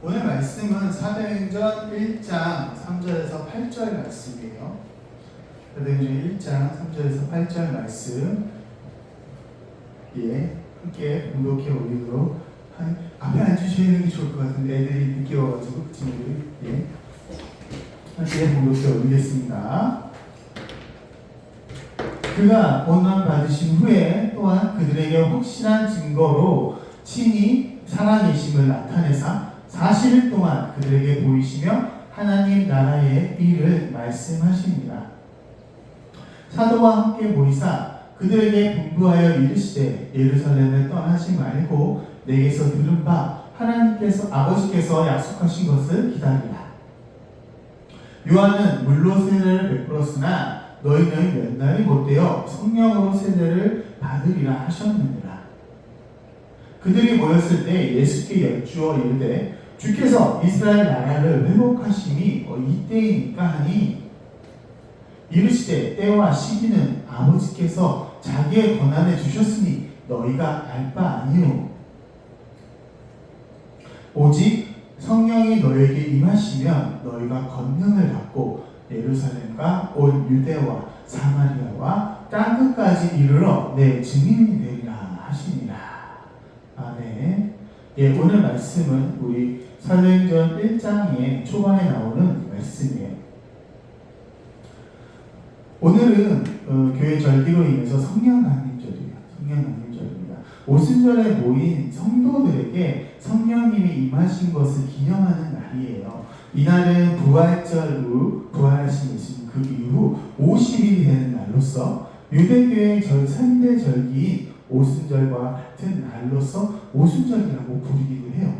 오늘 말씀은 사도행전 1장 3절에서 8절 말씀이에요. 사도행전 1장 3절에서 8절 말씀 함께 공독해 올리도록 앞에 앉으시는 게 좋을 것 같은데 애들이 늦게 와가지고 그 친구들이 함께 공독해 올리겠습니다. 그가 원망 받으신 후에 또한 그들에게 확실한 증거로 친히 살아계심을 나타내사 40일 동안 그들에게 보이시며 하나님 나라의 일을 말씀하십니다. 사도와 함께 모이사 그들에게 분부하여 이르시되 예루살렘을 떠나지 말고 내게서 들은 바 아버지께서 약속하신 것을 기다리라. 요한은 물로 세례를 베풀었으나 너희는 몇 날이 못되어 성령으로 세례를 받으리라 하셨느니라. 그들이 모였을 때 예수께 여쭈어 이르되 주께서 이스라엘 나라를 회복하심이 이때이니까 하니 이르시되 때와 시기는 아버지께서 자기의 권한에 주셨으니 너희가 알 바 아니요 오직 성령이 너희에게 임하시면 너희가 권능을 받고 예루살렘과 온 유대와 사마리아와 땅끝까지 이르러 내 증인이 되리라 하시니라. 아멘. 오늘 말씀은 우리 사도행전 1장의 초반에 나오는 말씀이에요. 오늘은 교회 절기로 인해서 성령 강림절이에요. 성령 강림절입니다. 오순절에 모인 성도들에게 성령님이 임하신 것을 기념하는 날이에요. 이날은 부활절 후 부활하신 예수님 그 이후 50일이 되는 날로서 유대교의 3대 절기인 오순절과 같은 날로서 오순절이라고 부르기도 해요.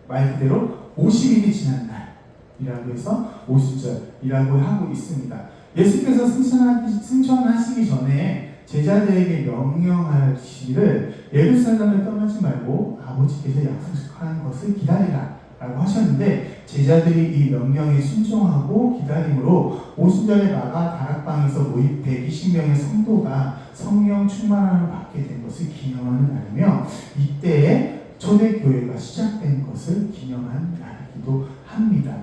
말 그대로 50일이 지난 날이라고 해서 오순절이라고 하고 있습니다. 예수께서 승천하시기 전에 제자들에게 명령하시기를 예루살렘을 떠나지 말고 아버지께서 약속한 것을 기다리라 라고 하셨는데 제자들이 이 명령에 순종하고 기다림으로 오순절에 마가 다락방에서 모인 120명의 성도가 성령 충만함을 받게 된 것을 기념하는 날이며 이때에 초대교회가 시작된 것을 기념하는 날이기도 합니다.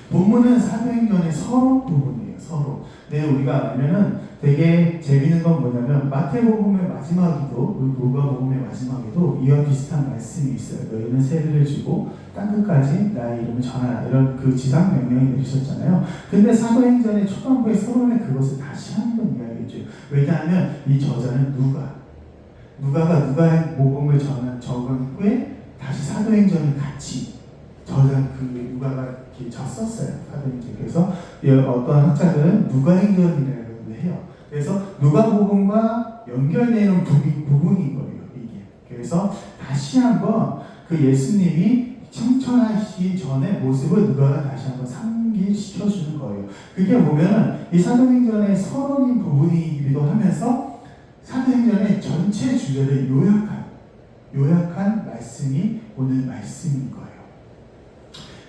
본문은 사도행전의 서론 부분이에요. 서론. 우리가 알면은 되게 재밌는 건 뭐냐면 마태복음의 마지막에도 누가복음의 마지막에도 이와 비슷한 말씀이 있어요. 너희는 세례를 주고 땅끝까지 나의 이름을 전하라. 이런 그 지상 명령이 내리셨잖아요. 근데 사도행전의 초반부의 서론에 그것을 다시 한번 이야기해줘요. 왜냐하면 이 저자는 누가가 누가복음을 적은 후에 다시 사도행전을 같이 누가가 썼어요. 사도행전. 그래서 어떤 학자들은 누가행전이라고 해요. 그래서 누가복음과 연결되는 부분인 거예요. 이게. 그래서 다시 한번 그 예수님이 승천하시기 전의 모습을 누가가 다시 한번 상기시켜주는 거예요. 그게 보면은 이 사도행전의 서론인 부분이기도 하면서 사도행전의 전체 주제를 요약한 말씀이 오늘 말씀인 거예요.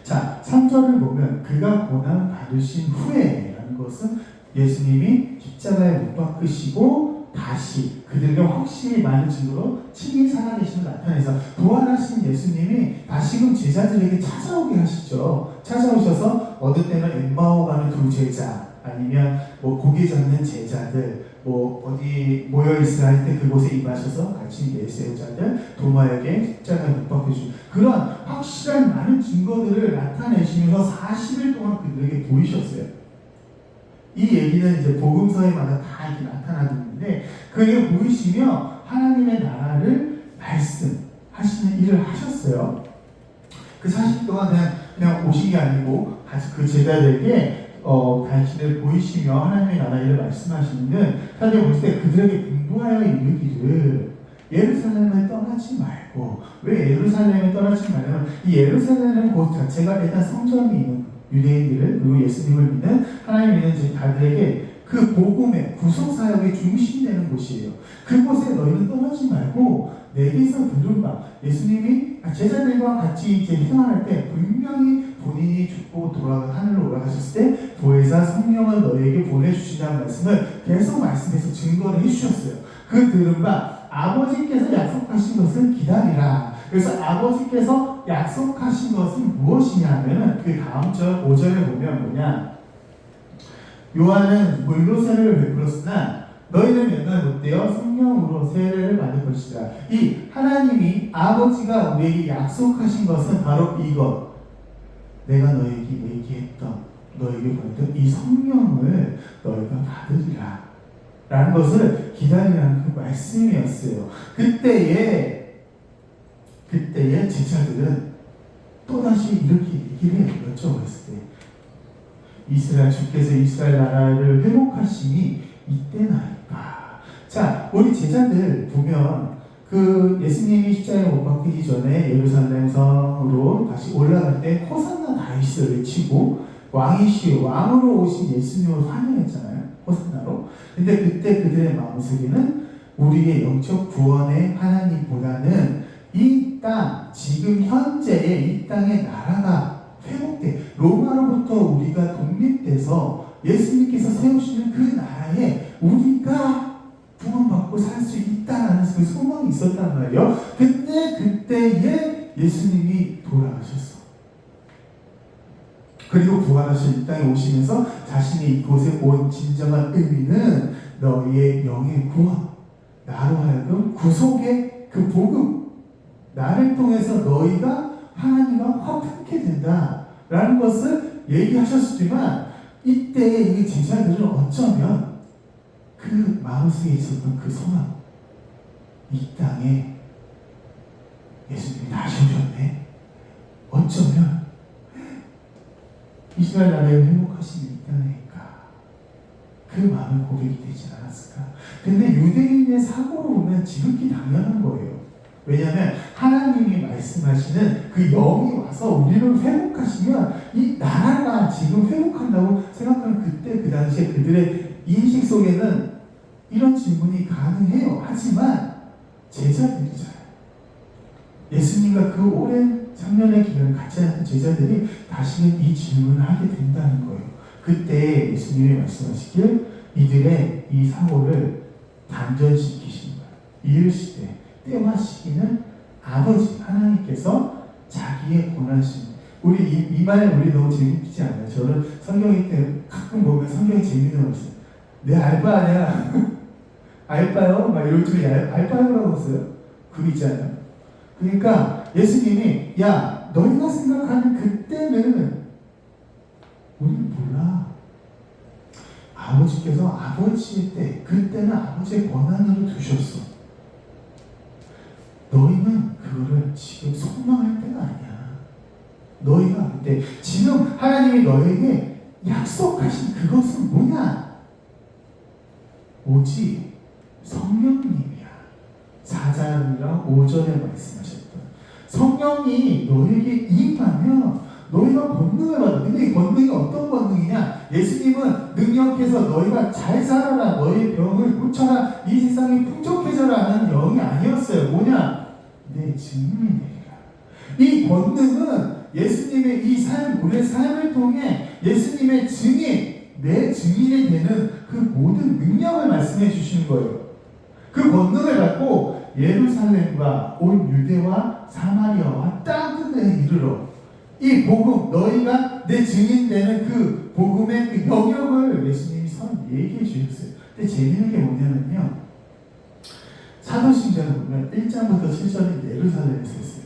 자, 3절을 보면 그가 고난 받으신 후에 라는 것은 예수님이 십자가에 못 박히시고 다시 그들에게 확실히 많은 증거로 친히 살아계심을 나타내서 부활하신 예수님이 다시금 제자들에게 찾아오게 하시죠. 찾아오셔서 어느 때는 엠마오 가는 두 제자 아니면 고기 잡는 제자들 어디 모여있으라 할 때 그곳에 임하셔서 같이 예수자들 도마에게 십자가에 못 박혀준 그런 확실한 많은 증거들을 나타내시면서 40일 동안 그들에게 보이셨어요. 이 얘기는 이제 복음서에마다 다 이렇게 나타나고 있는데 그에게 보이시며 하나님의 나라를 말씀하시는 일을 하셨어요. 그 40일 동안 그냥 오신 게 아니고 다시 그 제자들에게 당신을 보이시며 하나님의 나라 일을 말씀하시는 사실 볼 때 그들에게 분부하여 이르기를 예루살렘을 떠나지 말고 왜 예루살렘을 떠나지 말냐면 이 예루살렘 곳 자체가 일단 성전이 있는 유대인들을 그리고 예수님을 믿는 하나님을 믿는 자들에게 그 복음의 구속사역의 중심이 되는 곳이에요. 그곳에 너희는 떠나지 말고 내게서 들은 바 예수님이 제자들과 같이 생활할 때 분명히 본인이 죽고 하늘로 올라가셨을 때 보혜사 성령을 너희에게 보내주신다는 말씀을 계속 말씀해서 증거를 해주셨어요. 그 들은 바 아버지께서 약속하신 것을 기다리라. 그래서 아버지께서 하나님께서 약속하신 것은 무엇이냐면 그 다음 절 5절에 보면 뭐냐, 요한은 물로 세례를 베풀었으나 너희는 몇날 못되어 성령으로 세례를 받을 것이다. 이 하나님이 아버지가 우리에게 약속하신 것은 바로 이것, 내가 너에게 얘기했던, 너에게 보냈던 이 성령을 너희가 받으리라 라는 것을 기다리라는 그 말씀이었어요. 그때에 제자들은 또다시 이렇게 얘기를 여쭤봤을 때, 이스라엘 주께서 이스라엘 나라를 회복하시니 이때나이까. 자, 우리 제자들 보면 그 예수님이 십자가에 못 박히기 전에 예루살렘 성으로 다시 올라갈 때 호산나 다윗을 외치고 왕이시여, 왕으로 오신 예수님을 환영했잖아요. 호산나로. 근데 그때 그들의 마음속에는 우리의 영적 구원의 하나님보다는 이 땅, 지금 현재의 이 땅의 나라가 회복돼, 로마로부터 우리가 독립돼서 예수님께서 세우시는 그 나라에 우리가 구원받고 살 수 있다는 그 소망이 있었단 말이에요. 근데 그때에 예수님이 돌아가셨어. 그리고 부활하신 이 땅에 오시면서 자신이 이곳에 온 진정한 의미는 너희의 영의 구원, 나로 하여금 구속의 그 복음, 나를 통해서 너희가 하나님과 화평케 된다라는 것을 얘기하셨지만, 이때 이 제자들은 어쩌면 그 마음속에 있었던 그 소망, 이 땅에 예수님이 다시 오셨네, 어쩌면 이스라엘 나라의 회복하신 이 땅이니까, 그 마음의 고백이 되지 않았을까. 근데 유대인의 사고로 보면 지극히 당연한 거예요. 왜냐하면 하나님이 말씀하시는 그 영이 와서 우리를 회복하시면 이 나라가 지금 회복한다고 생각하는 그때 그 당시에 그들의 인식 속에는 이런 질문이 가능해요. 하지만 제자들이잖아요. 예수님과 그 오랜 3년의 기간을 같이 하는 제자들이 다시는 이 질문을 하게 된다는 거예요. 그때 예수님이 말씀하시길 이들의 이 사고를 단전시키신 거예요. 이르시되 때와 시기는 아버지 하나님께서 자기의 권하신, 우리 이 말 우리 너무 재밌지 않아요? 저는 성경일 때 가끔 보면 성경이 재밌는 거 있어요. 내 알바 아니야? 알바요? 막 이럴 줄이 알바요라고 했어요. 그거 있잖아요. 그러니까 예수님이 야, 너희가 생각하는 그때는 우리는 몰라. 아버지께서 아버지의 때, 그때는 아버지의 권한으로 두셨어. 너희는 그거를 지금 소망할 때가 아니야. 너희가 그때 지금 하나님이 너에게 약속하신 그것은 뭐냐? 오직 성령님이야. 4절이랑 5절에 말씀하셨던 성령이 너에게 임하면 너희가 권능을 받아. 근데 이 권능이 어떤 권능이냐? 예수님은 능력해서 너희가 잘 살아라, 너희의 병을 고쳐라, 이 세상이 풍족해져라 하는 영이 아니었어요. 뭐냐? 내 증인이 되리라. 이 권능은 예수님의 이 삶, 우리의 삶을 통해 예수님의 증인, 내 증인이 되는 그 모든 능력을 말씀해 주시는 거예요. 그 권능을 받고 예루살렘과 온 유대와 사마리아와 땅끝에 이르러 이 복음, 너희가 내 증인 되는 그 복음의 그 영역을 예수님이 선 얘기해 주셨어요. 근데 재미있는 게 뭐냐면요, 사도신경을 보면 1장부터 7절은 예루살렘에서 했어요.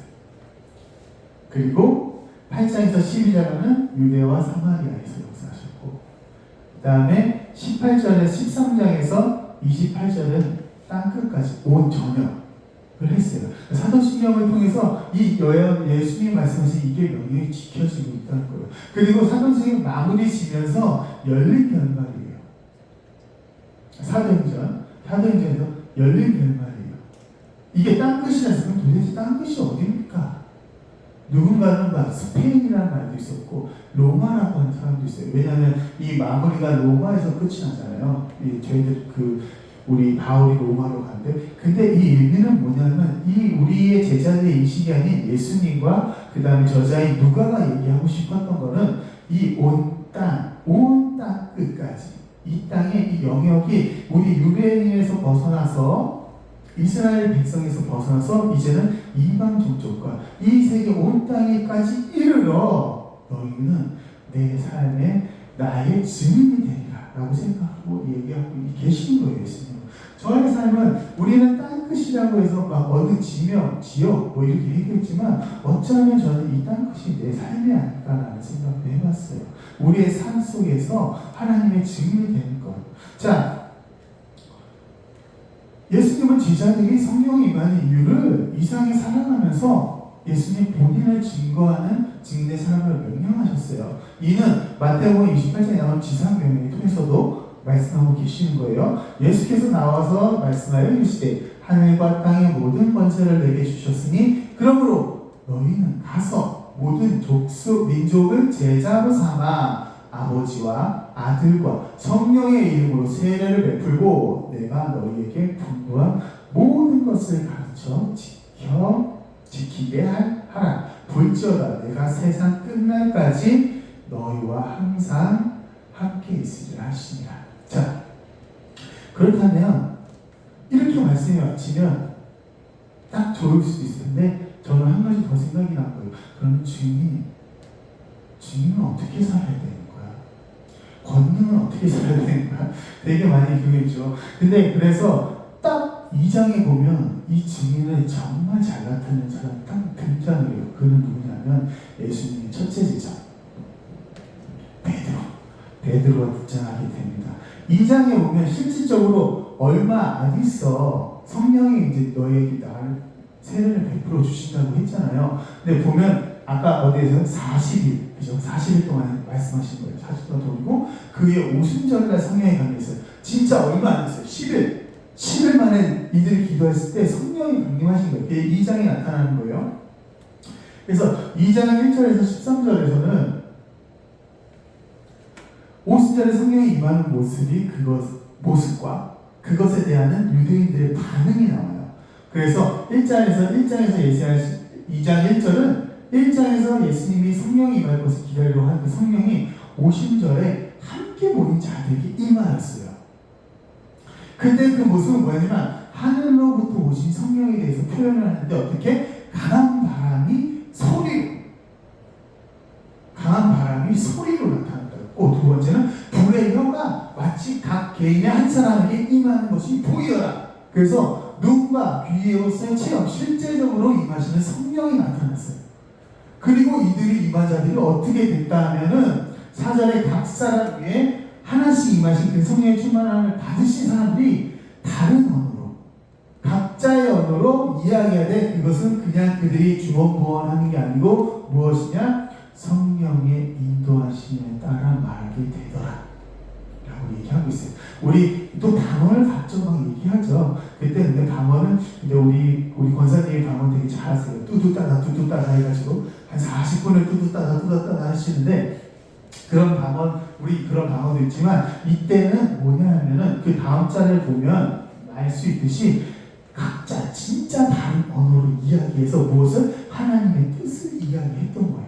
그리고 8장에서 12장은 유대와 사마리아에서 역사하셨고, 그 다음에 18절에 13장에서 28절은 땅끝까지 온 전역을 했어요. 사도신경을 통해서 이 예수님이 말씀하신 이게 영역이 지켜지고 있다는 거예요. 그리고 사도신경 마무리 지면서 열린 결말이에요. 사도행전에서 열린 결말이에요. 이게 땅끝이라서 그럼 도대체 땅끝이 어디입니까? 누군가는 막 스페인이라는 말도 있었고 로마라고 하는 사람도 있어요. 왜냐하면 이 마무리가 로마에서 끝이 나잖아요. 저희들 우리 바울이 로마로 간대. 근데 이 의미는 뭐냐면 이 우리의 제자들의 인식이 아닌 예수님과 그 다음에 저자인 누가가 얘기하고 싶었던 거는 이 온 땅 끝까지, 이 땅의 이 영역이 우리 유대인에서 벗어나서 이스라엘 백성에서 벗어나서 이제는 이방 종족과 이 세계 온 땅에까지 이르러 너희는 내 삶에 나의 증인이 되리라 라고 생각하고 얘기하고 계시는 거예요. 예수님. 저의 삶은 우리는 땅끝이라고 해서 막 어느 지명, 지역 뭐 이렇게 얘기했지만 어쩌면 저는 이 땅끝이 내 삶이 아닐까라는 생각도 해봤어요. 우리의 삶 속에서 하나님의 증인이 되는 것. 자, 예수님은 제자들이 성령이 임하는 이유를 이상에 살아가면서 예수님 본인을 증거하는 증인의 삶을 명령하셨어요. 이는 마태복음 28장에 나온 지상명령을 통해서도 말씀하고 계시는 거예요. 예수께서 나와서 말씀하여 이르시되 하늘과 땅의 모든 권세를 내게 주셨으니 그러므로 너희는 가서 모든 족속 민족을 제자로 삼아 아버지와 아들과 성령의 이름으로 세례를 베풀고 내가 너희에게 분부한 모든 것을 가르쳐 지키게 하라. 볼지어다 내가 세상 끝날까지 너희와 항상 함께 있으리라 하시니라. 자, 그렇다면 이렇게 말씀이 와치면 딱 좋을 수도 있을 텐데 저는 한 가지 더 생각이 난 거예요. 그럼 증인은 어떻게 살아야 되는 거야? 권능은 어떻게 살아야 되는 거야? 되게 많이 궁금했죠. 근데 그래서 딱 2장에 보면 이 증인을 정말 잘 나타내는 사람이 딱 등장을 해요. 그는 누구냐면 예수님의 첫째 제자 베드로가 등장하게 됩니다. 2장에 보면 실질적으로 얼마 안 있어 성령이 이제 너에게 나를 세례를 베풀어 주신다고 했잖아요. 근데 보면 아까 어디에서 40일, 그죠? 40일 동안 말씀하신 거예요. 40일 동안 돌리고 그의 오순절날 성령이 강림했어요. 진짜 얼마 안 됐어요. 10일 만에 이들이 기도했을 때 성령이 강림하신 거예요. 그게 2장에 나타나는 거예요. 그래서 2장 1절에서 13절에서는 오순절에 성령이 임하는 모습과 그것에 대한 유대인들의 반응이 나와요. 그래서 1장에서 예시할 2장 1절은 1장에서 예수님이 성령이 임할 것을 기다리려 한 그 성령이 오순절에 함께 모인 자들에게 임하였어요. 근데 그 모습은 뭐냐면 하늘로부터 오신 성령에 대해서 표현을 하는데 어떻게? 강한 바람이 소리로 나타났고, 두 번째는 불의 혀가 마치 각 개인의 한 사람에게 임하는 것이 보이더라. 그래서 눈과 귀로서의 체험, 실제적으로 임하시는 성령이 나타났어요. 그리고 이들이 임한 자들이 어떻게 됐다 하면은 4절에 각 사람 위에 하나씩 임하신 그 성령의 충만함을 받으신 사람들이 다른 언어로, 각자의 언어로 이야기하되 그것은 그냥 그들이 주원부원하는 게 아니고 무엇이냐? 성령의 인도하심에 따라 말하게 되더라 라고 얘기하고 있어요. 우리 또 방언을 각종 막 얘기하죠. 그때 근데 방언은 근데 우리 권사님이 방언 되게 잘하세요. 뚜두따다 해가지고 한 40분을 뚜두따다 하시는데 우리 그런 방언도 있지만 이때는 뭐냐 하면은 그 다음 자를 보면 알 수 있듯이 각자 진짜 다른 언어로 이야기해서 무엇을? 하나님의 뜻을 이야기했던 거예요.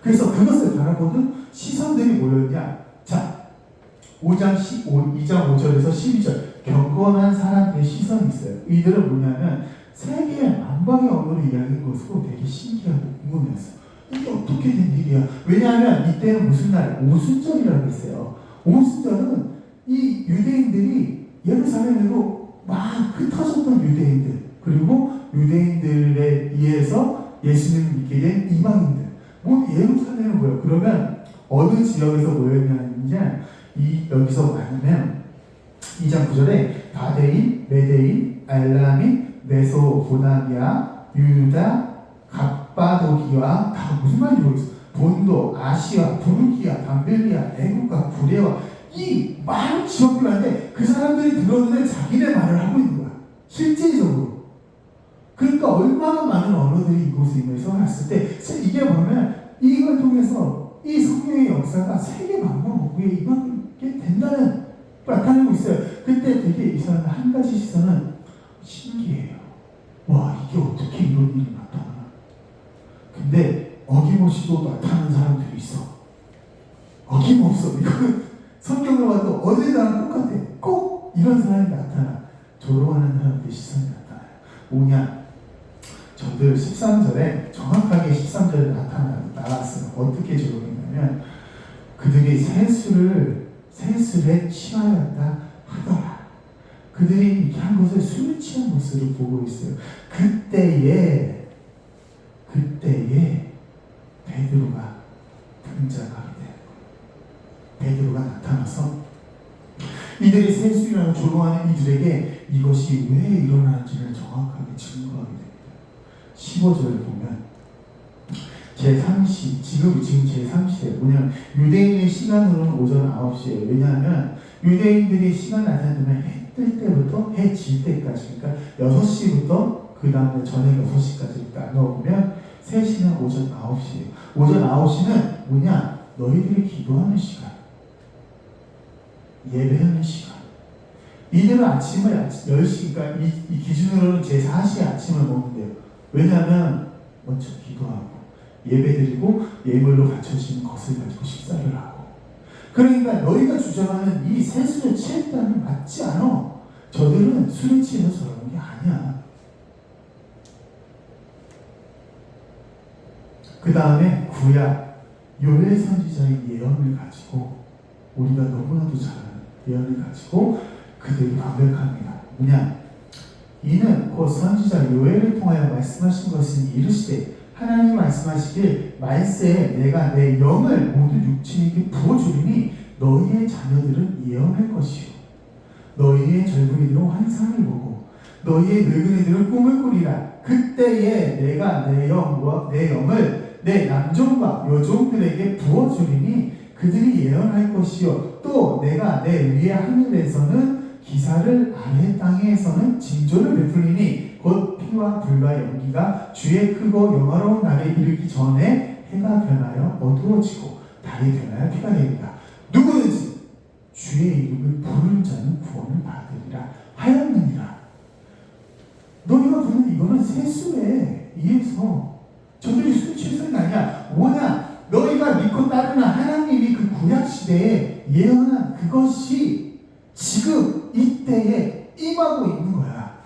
그래서 그것을 바라보는 시선들이 뭐였냐? 자, 2장 5절에서 12절 경건한 사람들의 시선이 있어요. 이들은 뭐냐면 세계의 만방의 언어로 이야기한 것으로 되게 신기하고 궁금해서 이게 어떻게 된 일이야? 왜냐하면 이때는 무슨 날? 오순절이라고 했어요. 오순절은 이 유대인들이 예루살렘으로 막 흩어졌던 유대인들, 그리고 유대인들에 의해서 예수님을 믿게 된 이방인들. 예루살렘은 뭐예요? 그러면 어느 지역에서 모였냐면 여기서 말하면 2장 9절에 바데인, 메데인, 엘라민, 메소포타미아, 유다, 갑바도기와 다 무슨 말인지 모르겠어요. 본도, 아시아, 부르기아, 담벨리아, 애국과 구레와 이 많은 지역들이 많은데 그 사람들이 들었는데 자기네 말을 하고 있는 거야. 실질적으로. 그러니까 얼마나 많은 언어들이 이곳에 임해서 왔을 때 이게 보면 이걸 통해서 이 성령의 역사가 세계 만방에 임하게 된다는 나타내고 있어요. 그때 되게 이 사람 한 가지 시선은 신기해요. 와, 이게 어떻게 이런 일이 나타나? 근데 어김없이도 나타나는 사람들이 있어. 어김없어. 이거는 성경을 봐도 어디나 똑같아. 꼭 이런 사람이 나타나. 조롱하는 사람들의 시선이 나타나요. 뭐냐? 저들 어떻게 조롱했냐면 그들이 세술에 취하였다 하더라. 그들이 이렇게 한 것을 술에 취한 모습을 보고 있어요. 그때에 베드로가 등장하게 되는 거예요. 베드로가 나타나서 이들이 세술이라고 조롱하는 이들에게 이것이 왜 일어나는지를 정확하게 증거하게 됩니다. 15절을 보면 지금 제3시대 뭐냐면 유대인의 시간으로는 오전 9시예요. 왜냐하면 유대인들이 시간 나타내면 해 뜰 때부터 해 질 때까지, 그러니까 6시부터 그 다음에 저녁 6시까지 나눠보면 3시는 오전 9시예요. 오전 9시는 뭐냐? 너희들이 기도하는 시간, 예배하는 시간. 이들은 아침을 10시, 그러니까 이 기준으로는 제4시에 아침을 먹는데요. 왜냐하면 먼저 기도하고 예배드리고 예물로 바쳐지는 것을 가지고 식사를 하고. 그러니까 너희가 주장하는 이 세술에 취했다는 맞지 않아. 저들은 술에 취해서 저러는 게 아니야. 그 다음에 구약 요엘 선지자의 예언을 가지고, 우리가 너무나도 잘 아는 예언을 가지고 그들이 반백합니다. 뭐냐? 이는 곧 선지자 요엘을 통하여 말씀하신 것은 이르시되 하나님 말씀하시길 말세에 내가 내 영을 모두 육체에게 부어주리니 너희의 자녀들은 예언할 것이요 너희의 젊은이들은 환상을 보고 너희의 늙은이들은 꿈을 꾸리라. 그때에 내가 내 영을 내 남종과 여종들에게 부어주리니 그들이 예언할 것이요 또 내가 내 위의 하늘에서는 기사를 아래 땅에서는 징조를 베풀리니 곧 피와 불과 연기가 주의 크고 영화로운 날에 이르기 전에 해가 변하여 어두워지고 달이 변하여 피가 되리라. 누구든지 주의 이름을 부르는 자는 구원을 받으리라 하였느니라. 너희가 보는 이거는 세수에 의해서 저들이 술 취해서는 아니야. 뭐냐? 너희가 믿고 따르는 하나님이 그 구약시대에 예언한 그것이 지금 이때에 임하고 있는 거야.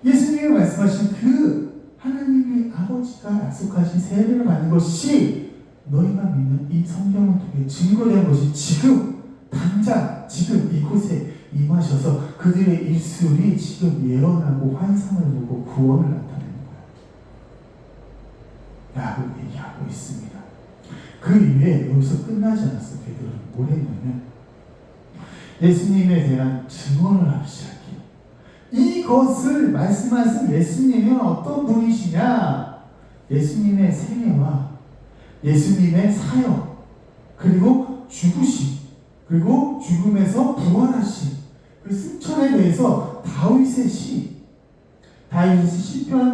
예수님이 말씀하신 그 하나님의 아버지가 약속하신 세례를 받는 것이 너희가 믿는 이 성경을 통해 증거된 것이 지금 당장 지금 이곳에 임하셔서 그들의 입술이 지금 예언하고 환상을 보고 구원을 나타내는 거야 라고 얘기하고 있습니다. 그 이후에 여기서 끝나지 않았어. 베드로는 뭘 했냐면 예수님에 대한 증언을 하기 시작해요. 이것을 말씀하신 예수님은 어떤 분이시냐? 예수님의 생애와 예수님의 사역, 그리고 죽으심, 그리고 죽음에서 부활하심, 그 승천에 대해서 다윗의 시편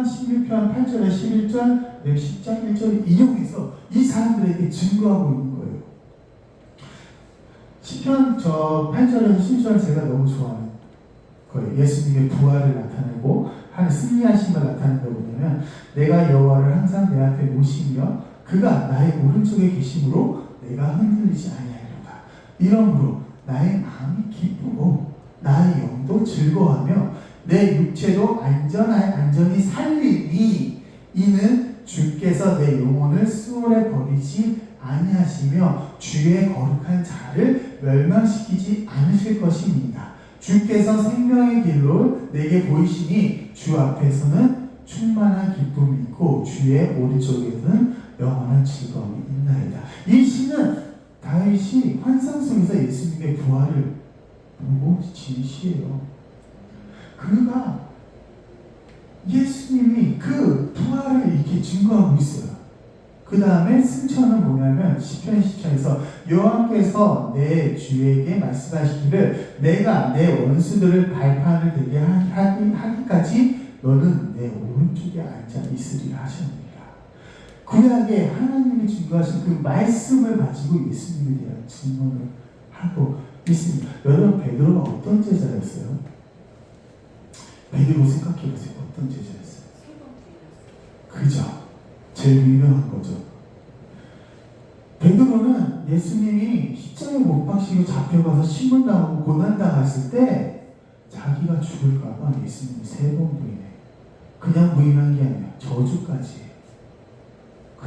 16편 8절에 11절, 10장 1절 인용해서 이 사람들에게 증거하고 있는 거예요. 시편 8절에서 10절 제가 너무 좋아하는 거예요. 예수님의 부활을 나타내고 하는 승리하심을 나타낸다고 보면 내가 여호와를 항상 내 앞에 모시며 그가 나의 오른쪽에 계심으로 내가 흔들리지 아니하리로다. 이러므로 나의 마음이 기쁘고 나의 영도 즐거워하며 내 육체도 안전히 살리니 이는 주께서 내 영혼을 수월에 버리지 아니하시며 주의 거룩한 자를 멸망시키지 않으실 것입니다. 주께서 생명의 길로 내게 보이시니 주 앞에서는 충만한 기쁨이 있고 주의 오른쪽에는 영원한 즐거움이 있나이다. 이 시는 다윗이 환상 속에서 예수님의 부활을 보고 지은 시예요. 그가 예수님이 그 부활을 이렇게 증거하고 있어요. 그 다음에 승천은 뭐냐면 시편 10편에서 여호와께서 내 주에게 말씀하시기를 내가 내 원수들을 발판을 되게 하기까지 너는 내 오른쪽에 앉아 있으리라 하셨느니라. 구약에 하나님이 증거하신 그 말씀을 가지고 예수님에 대한 증언을 하고 있습니다. 여러분, 베드로가 어떤 제자였어요? 베드로 생각해보세요. 어떤 제자였어요? 그죠? 제일 유명한 거죠. 베드로는 예수님이 십자가에 못 박히고 잡혀가서 신문당하고 고난당했을 때 자기가 죽을까봐 예수님이 3번 부인해. 그냥 부인한 게 아니라 저주까지 해요.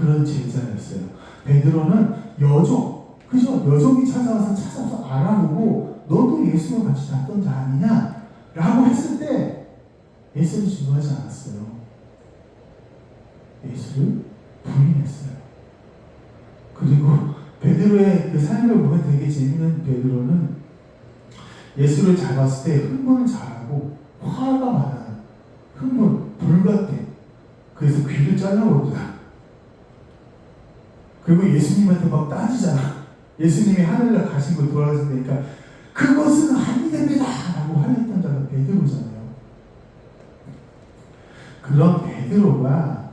그런 제자였어요. 베드로는 그죠? 여종이 찾아와서 알아보고 너도 예수와 같이 잤던 자 아니냐? 라고 했을 때 예수를 증거하지 않았어요. 예수를 부인했어요. 그리고 베드로의 그 삶을 보면 되게 재밌는 베드로는 예수를 잘 봤을 때 흥분을 잘하고 화가 많아요. 흥분, 불같아. 그래서 귀를 잘라버리잖아. 그리고 예수님한테 막 따지잖아. 예수님이 하늘에 가신 거 돌아가실 때니까 그것은 아니 됩니다! 라고 화냈던 자가 베드로잖아요. 그런 베드로가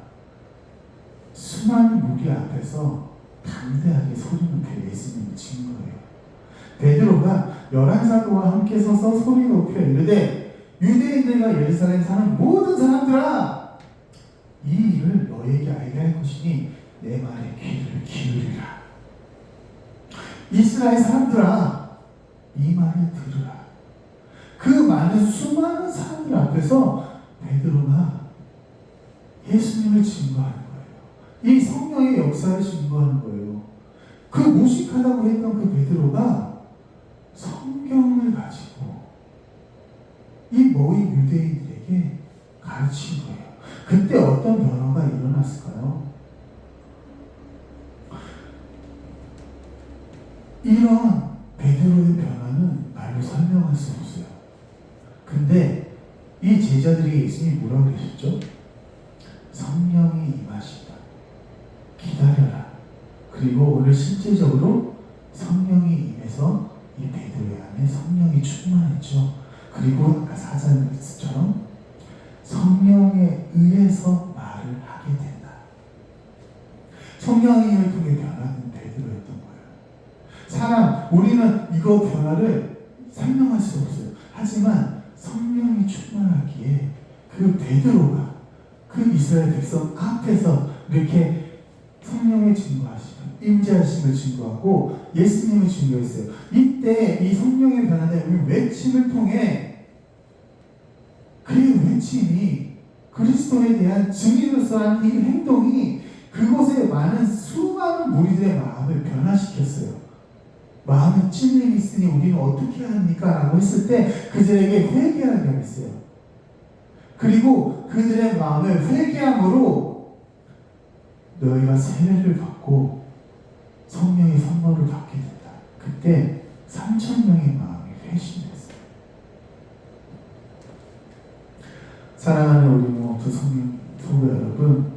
수많은 무리 앞에서 담대하게 소리 높여 예수님을 친 거예요. 베드로가 11사도와 함께 서서 소리 높여 이르되 유대인들과 예루살렘 사는 모든 사람들아, 이 일을 너에게 알게 할 것이니 내 말에 귀를 기울이라. 이스라엘 사람들아, 이 말을 들으라. 그 많은 수많은 사람들 앞에서 베드로가 예수님을 증거하는 거예요. 이 성령의 역사를 증거하는 거예요. 그 무식하다고 했던 그 베드로가 성경을 가지고 이 모인 유대인들에게 가르친 거예요. 그때 어떤 변화가 일어났을까요? 이런 베드로의 변화는 말로 설명할 수 없어요. 근데 이 제자들이 예수님이 뭐라고 그러셨죠? 성령이 임하시다. 기다려라. 그리고 오늘 실제적으로 성령이 임해서 이 베드로의 안에 성령이 충만했죠. 그리고 아까 4절 말씀처럼 성령에 의해서 말을 하게 된다. 성령의 힘을 통해 변화된 베드로였던 거예요. 우리는 이거 변화를 설명할 수 없어요. 하지만 성령이 충만하기에 그 베드로가 그 이스라엘 백성 앞에서 이렇게 성령의 증거하시고 임재하심을 증거하고 예수님을 증거했어요. 이때 이 성령의 변화된 외침을 통해 그 외침이 그리스도에 대한 증인으로서 하는 이 행동이 그곳에 많은 수많은 무리들의 마음을 변화시켰어요. 마음에 찔림이 있으니 우리는 어떻게 합니까? 라고 했을 때 그들에게 회개하게 했어요. 그리고 그들의 마음을 회개함으로 너희가 세례를 받고 성령의 선물을 받게 된다. 그때 3,000명의 마음이 회심했어요. 사랑하는 우리 모두 성령 여러분,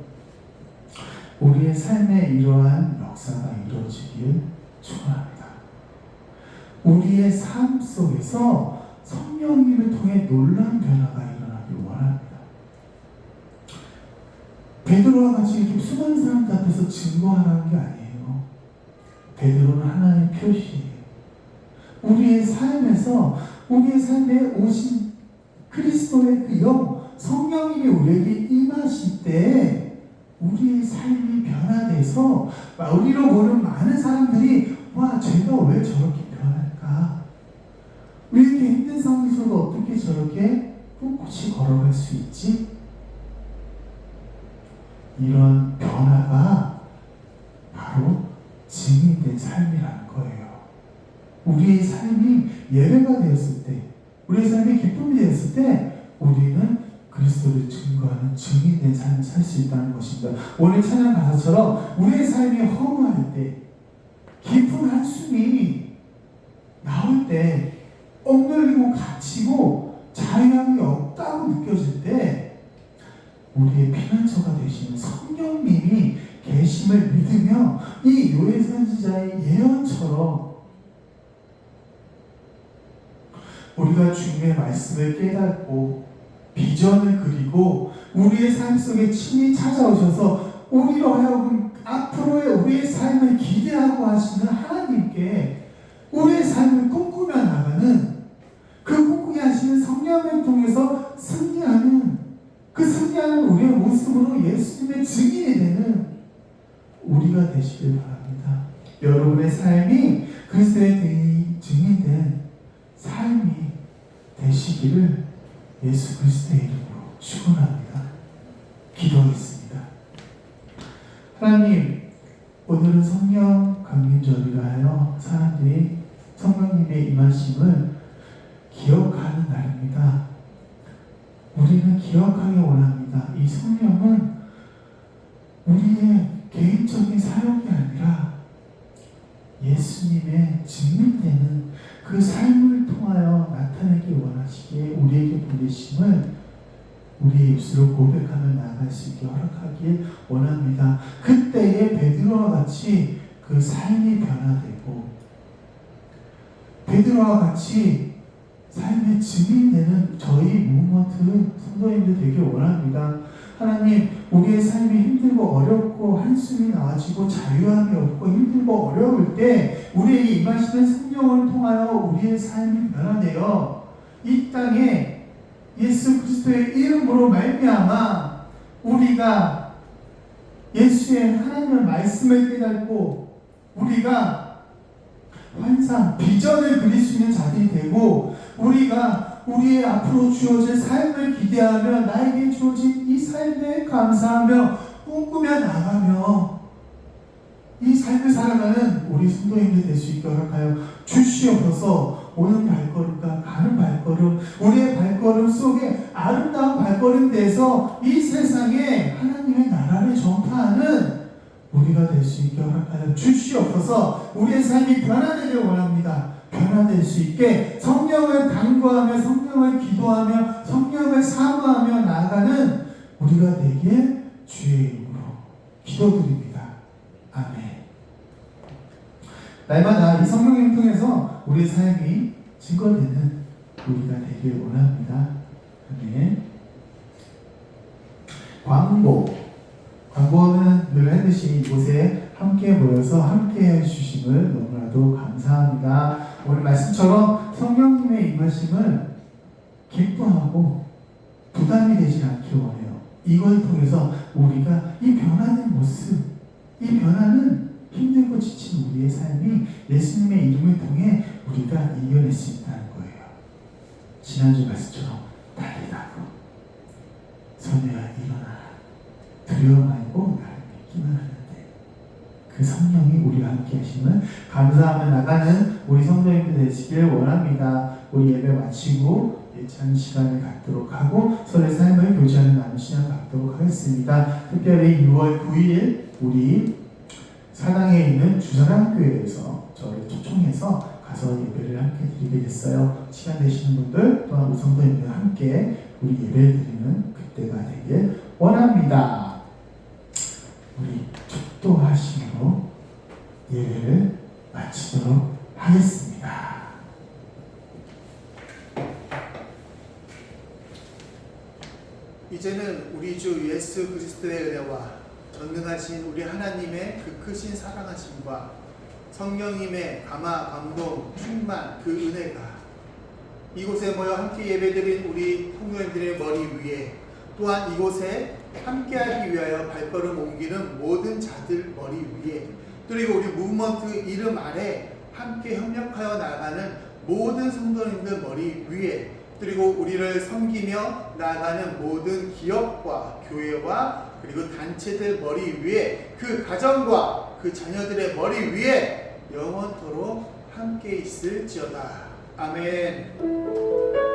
우리의 삶에 이러한 역사가 이루어지길 축원합니다. 우리의 삶 속에서 성령님을 통해 놀라운 변화가 일어나길 원합니다. 베드로와 같이 이렇게 수많은 사람들 앞에서 증거하라는 게 아니에요. 베드로는 하나의 표시예요. 우리의 삶에서 우리의 삶에 오신 그리스도의 그 영, 성령님이 우리에게 임하실 때 우리의 삶이 변화돼서 우리로 보는 많은 사람들이 와, 쟤가 왜 저렇게 변할까? 왜 이렇게 힘든 상황에서도 어떻게 저렇게 꿋꿋이 걸어갈 수 있지? 이런 변화가 바로 증인된 삶이라는 거예요. 우리의 삶이 예배가 되었을 때, 우리의 삶이 기쁨이 되었을 때 우리는 그리스도를 증거하는 증인된 삶을 살 수 있다는 것입니다. 오늘 찬양 가사처럼 우리의 삶이 허무할 때, 깊은 한숨이 나올 때, 억눌리고 갇히고 자유함이 없다고 느껴질 때 우리의 피난처가 되시는 성령님이 계심을 믿으며 이 요엘 선지자의 예언처럼 우리가 주님의 말씀을 깨닫고 비전을 그리고 우리의 삶 속에 친히 찾아오셔서 우리로 하여금 앞으로의 우리의 삶을 기대하고 하시는 하나님께 우리의 삶을 꿈꾸며 나가는 그 꿈꾸게 하시는 성령을 통해서 승리하는 그 승리하는 우리의 모습으로 예수님의 증인이 되는 우리가 되시길 바랍니다. 여러분의 삶이 그리스도의 증인된 삶이 되시기를 예수 그리스도의 이름으로 축원합니다. 기도하겠습니다. 하나님, 오늘은 성령 강림절이라 하여 사람들이 성령님의 임하심을 기억하는 날입니다. 우리는 기억하기 원합니다. 이 성령은 우리의 개인적인 사역이 아니라 예수님의 증명되는 그 삶을 통하여 나타내기 원하시기에 우리에게 보내심을 우리의 입술로 고백하며 나아갈 수 있게 허락하길 원합니다. 그때에 베드로와 같이 그 삶이 변화되고 베드로와 같이 삶의 증인되는 저희 무브먼트 성도님들 되길 원합니다. 하나님, 우리의 삶이 힘들고 어렵고 한숨이 나와지고 자유함이 없고 힘들고 어려울 때 우리에게 임하시는 성령을 통하여 우리의 삶이 변화되어 이 땅에 예수 그리스도의 이름으로 말미암아 우리가 예수의 하나님의 말씀을 깨닫고 우리가 환상, 비전을 그릴 수 있는 자들이 되고 우리가 우리의 앞으로 주어질 삶을 기대하며 나에게 주어진 이 삶에 감사하며 꿈꾸며 나가며 이 삶을 살아가는 우리 성도님들 될 수 있게 허락하여 주시옵소서. 오는 발걸음과 가는 발걸음, 우리의 발걸음 속에 아름다운 발걸음 돼서 이 세상에 하나님의 나라를 전파하는 우리가 될 수 있게 허락하여 주시옵소서. 우리의 삶이 변화되길 원합니다. 변화될 수 있게 성령을 간구하며 성령을 기도하며 성령을 사모하며 나아가는 우리가 되길 주의 이름으로 기도드립니다. 아멘. 날마다 이 성령을 통해서 우리의 삶이 증거되는 우리가 되길 원합니다. 아멘. 광고는 늘 하듯이 이곳에 함께 모여서 함께 해주심을 너무나도 감사합니다. 오늘 말씀처럼 성령님의 임하심을 기뻐하고 부담이 되지 않기 원해요. 이걸 통해서 우리가 이 변하는 모습, 이 변화는 힘들고 지친 우리의 삶이 예수님의 이름을 통해 우리가 이겨낼 수 있다는 거예요. 지난주 말씀처럼 달리라고 소녀야 일어나라. 두려워 말고 나를 믿기만 하는데 그 성령이 우리와 함께 하심을 감사하며 나가는 우리 성도님들 되시길 원합니다. 우리 예배 마치고 예찬 시간을 갖도록 하고 서로의 삶을 교제하는 나누는 시간 갖도록 하겠습니다. 특별히 6월 9일 우리 사당에 있는 주사랑교회에서 저를 초청해서 가서 예배를 함께 드리게 됐어요. 시간 되시는 분들 또한 우리 성도님들과 함께 우리 예배를 드리는 그때가 되길 원합니다. 우리 축도하심으로 예배를 마치도록 하겠습니다. 이제는 우리 주 예수 그리스도의 은혜와 전능하신 우리 하나님의 그 크신 사랑하심과 성령님의 감화, 감동, 충만 그 은혜가 이곳에 모여 함께 예배드린 우리 성도님들의 머리 위에 또한 이곳에 함께하기 위하여 발걸음 옮기는 모든 자들 머리 위에 그리고 우리 무브먼트 이름 아래 함께 협력하여 나가는 모든 성도님들 머리 위에 그리고 우리를 섬기며 나아가는 모든 기업과 교회와 그리고 단체들 머리 위에 그 가정과 그 자녀들의 머리 위에 영원토록 함께 있을지어다. 아멘.